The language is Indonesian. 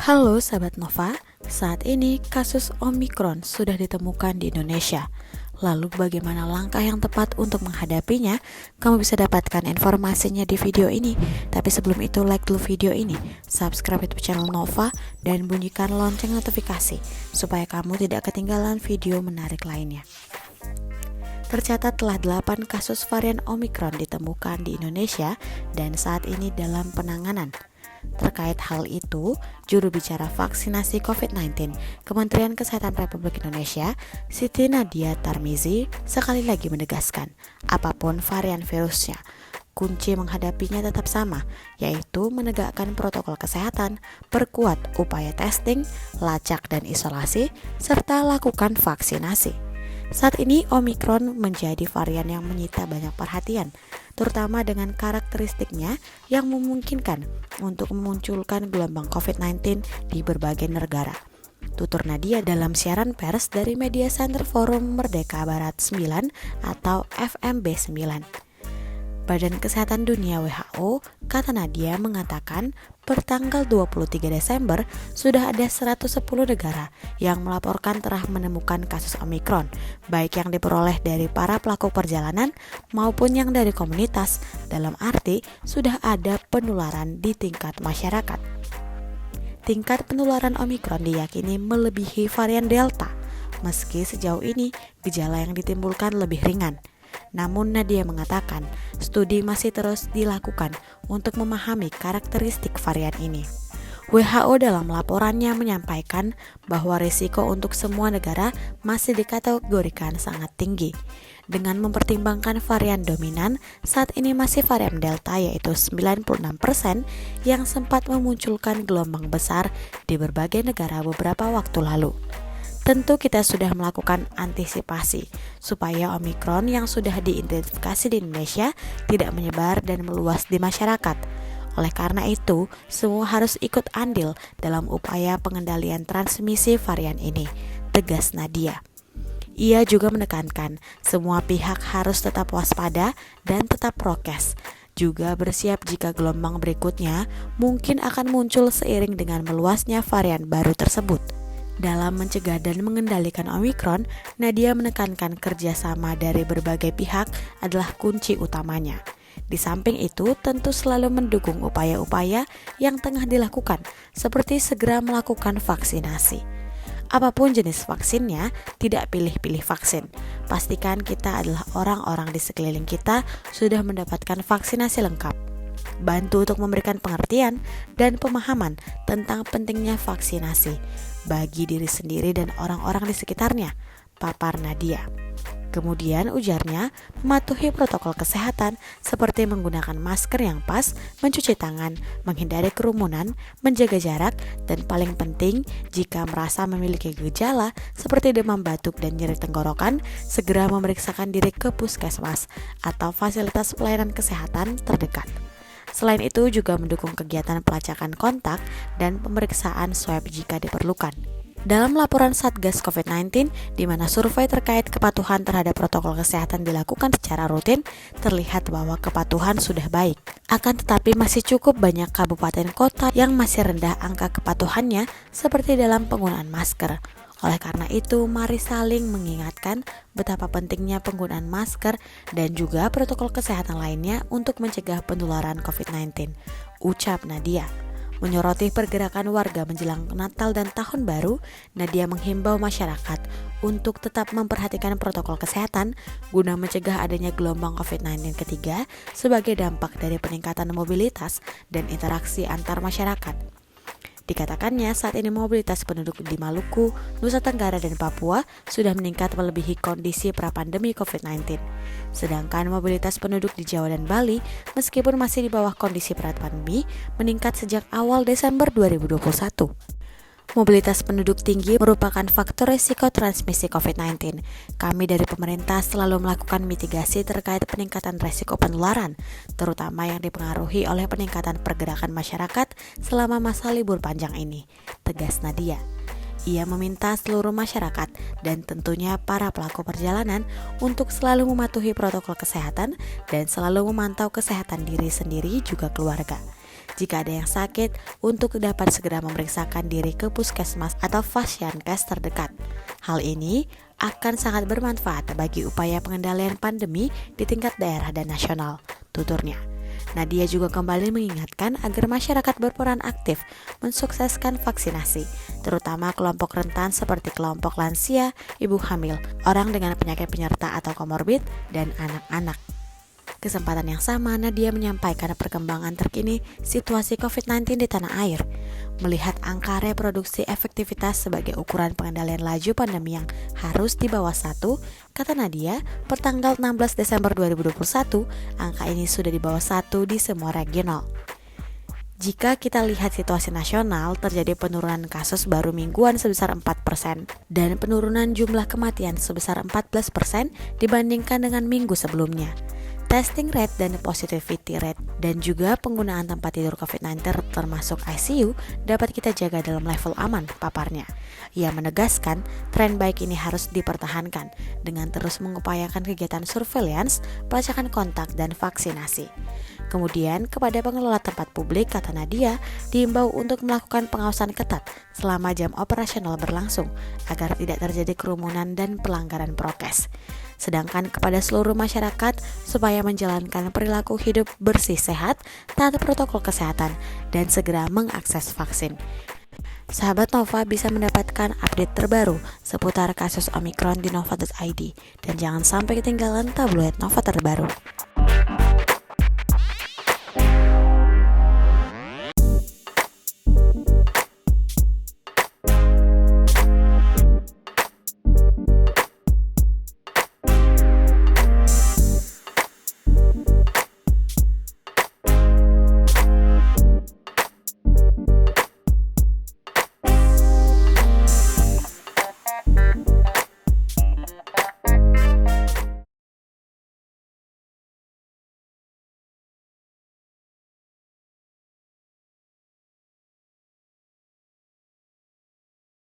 Halo sahabat Nova, saat ini kasus Omikron sudah ditemukan di Indonesia. Lalu bagaimana langkah yang tepat untuk menghadapinya? Kamu bisa dapatkan informasinya di video ini. Tapi sebelum itu like dulu video ini, subscribe YouTube channel Nova, dan bunyikan lonceng notifikasi supaya kamu tidak ketinggalan video menarik lainnya. Tercatat telah 8 kasus varian Omikron ditemukan di Indonesia dan saat ini dalam penanganan. Terkait hal itu, juru bicara vaksinasi COVID-19 Kementerian Kesehatan Republik Indonesia, Siti Nadia Tarmizi, sekali lagi menegaskan, apapun varian virusnya, kunci menghadapinya tetap sama, yaitu menegakkan protokol kesehatan, perkuat upaya testing, lacak dan isolasi, serta lakukan vaksinasi. Saat ini Omikron menjadi varian yang menyita banyak perhatian, terutama dengan karakteristiknya yang memungkinkan untuk memunculkan gelombang COVID-19 di berbagai negara. Tutur Nadia dalam siaran pers dari Media Center Forum Merdeka Barat 9 atau FMB 9. Badan Kesehatan Dunia WHO, kata Nadia, mengatakan per tanggal 23 Desember sudah ada 110 negara yang melaporkan telah menemukan kasus Omikron, baik yang diperoleh dari para pelaku perjalanan maupun yang dari komunitas, dalam arti sudah ada penularan di tingkat masyarakat. Tingkat penularan Omikron diyakini melebihi varian Delta, meski sejauh ini gejala yang ditimbulkan lebih ringan. Namun Nadia mengatakan studi masih terus dilakukan untuk memahami karakteristik varian ini. WHO dalam laporannya menyampaikan bahwa risiko untuk semua negara masih dikategorikan sangat tinggi. Dengan mempertimbangkan varian dominan, saat ini masih varian Delta yaitu 96% yang sempat memunculkan gelombang besar di berbagai negara beberapa waktu lalu. Tentu kita sudah melakukan antisipasi supaya Omikron yang sudah diidentifikasi di Indonesia tidak menyebar dan meluas di masyarakat. Oleh karena itu, semua harus ikut andil dalam upaya pengendalian transmisi varian ini, tegas Nadia. Ia juga menekankan semua pihak harus tetap waspada dan tetap prokes, juga bersiap jika gelombang berikutnya mungkin akan muncul seiring dengan meluasnya varian baru tersebut. Dalam mencegah dan mengendalikan Omikron, Nadia menekankan kerjasama dari berbagai pihak adalah kunci utamanya. Di samping itu, tentu selalu mendukung upaya-upaya yang tengah dilakukan, seperti segera melakukan vaksinasi. Apapun jenis vaksinnya, tidak pilih-pilih vaksin. Pastikan kita adalah orang-orang di sekeliling kita sudah mendapatkan vaksinasi lengkap. Bantu untuk memberikan pengertian dan pemahaman tentang pentingnya vaksinasi bagi diri sendiri dan orang-orang di sekitarnya, papar Nadia. Kemudian ujarnya, mematuhi protokol kesehatan seperti menggunakan masker yang pas, mencuci tangan, menghindari kerumunan, menjaga jarak, dan paling penting, jika merasa memiliki gejala seperti demam batuk dan nyeri tenggorokan, segera memeriksakan diri ke puskesmas atau fasilitas pelayanan kesehatan terdekat. Selain itu juga mendukung kegiatan pelacakan kontak dan pemeriksaan swab jika diperlukan. Dalam laporan Satgas COVID-19, di mana survei terkait kepatuhan terhadap protokol kesehatan dilakukan secara rutin, terlihat bahwa kepatuhan sudah baik. Akan tetapi masih cukup banyak kabupaten kota yang masih rendah angka kepatuhannya, seperti dalam penggunaan masker. Oleh karena itu, mari saling mengingatkan betapa pentingnya penggunaan masker dan juga protokol kesehatan lainnya untuk mencegah penularan COVID-19, ucap Nadia. Menyoroti pergerakan warga menjelang Natal dan Tahun Baru, Nadia menghimbau masyarakat untuk tetap memperhatikan protokol kesehatan guna mencegah adanya gelombang COVID-19 ketiga sebagai dampak dari peningkatan mobilitas dan interaksi antar masyarakat. Dikatakannya saat ini mobilitas penduduk di Maluku, Nusa Tenggara, dan Papua sudah meningkat melebihi kondisi pra-pandemi COVID-19. Sedangkan mobilitas penduduk di Jawa dan Bali, meskipun masih di bawah kondisi pra-pandemi, meningkat sejak awal Desember 2021. Mobilitas penduduk tinggi merupakan faktor risiko transmisi COVID-19. Kami dari pemerintah selalu melakukan mitigasi terkait peningkatan risiko penularan, terutama yang dipengaruhi oleh peningkatan pergerakan masyarakat selama masa libur panjang ini, tegas Nadia. Ia meminta seluruh masyarakat dan tentunya para pelaku perjalanan untuk selalu mematuhi protokol kesehatan dan selalu memantau kesehatan diri sendiri juga keluarga. jika ada yang sakit untuk dapat segera memeriksakan diri ke puskesmas atau Fasyankes terdekat. Hal ini akan sangat bermanfaat bagi upaya pengendalian pandemi di tingkat daerah dan nasional, tuturnya. Nadia juga kembali mengingatkan agar masyarakat berperan aktif mensukseskan vaksinasi, terutama kelompok rentan seperti kelompok lansia, ibu hamil, orang dengan penyakit penyerta atau komorbid, dan anak-anak. Kesempatan yang sama, Nadia menyampaikan perkembangan terkini situasi COVID-19 di tanah air. Melihat angka reproduksi efektivitas sebagai ukuran pengendalian laju pandemi yang harus di bawah 1, kata Nadia, pertanggal 16 Desember 2021, angka ini sudah di bawah 1 di semua regional. Jika kita lihat situasi nasional, terjadi penurunan kasus baru mingguan sebesar 4% dan penurunan jumlah kematian sebesar 14% dibandingkan dengan minggu sebelumnya. Testing rate dan positivity rate dan juga penggunaan tempat tidur COVID-19 termasuk ICU dapat kita jaga dalam level aman, paparnya. Ia menegaskan tren baik ini harus dipertahankan dengan terus mengupayakan kegiatan surveillance, pelacakan kontak, dan vaksinasi. Kemudian kepada pengelola tempat publik, kata Nadia, diimbau untuk melakukan pengawasan ketat selama jam operasional berlangsung agar tidak terjadi kerumunan dan pelanggaran prokes. Sedangkan kepada seluruh masyarakat supaya menjalankan perilaku hidup bersih sehat, taat protokol kesehatan, dan segera mengakses vaksin. Sahabat Nova bisa mendapatkan update terbaru seputar kasus Omikron di nova.id dan jangan sampai ketinggalan tabloid Nova terbaru.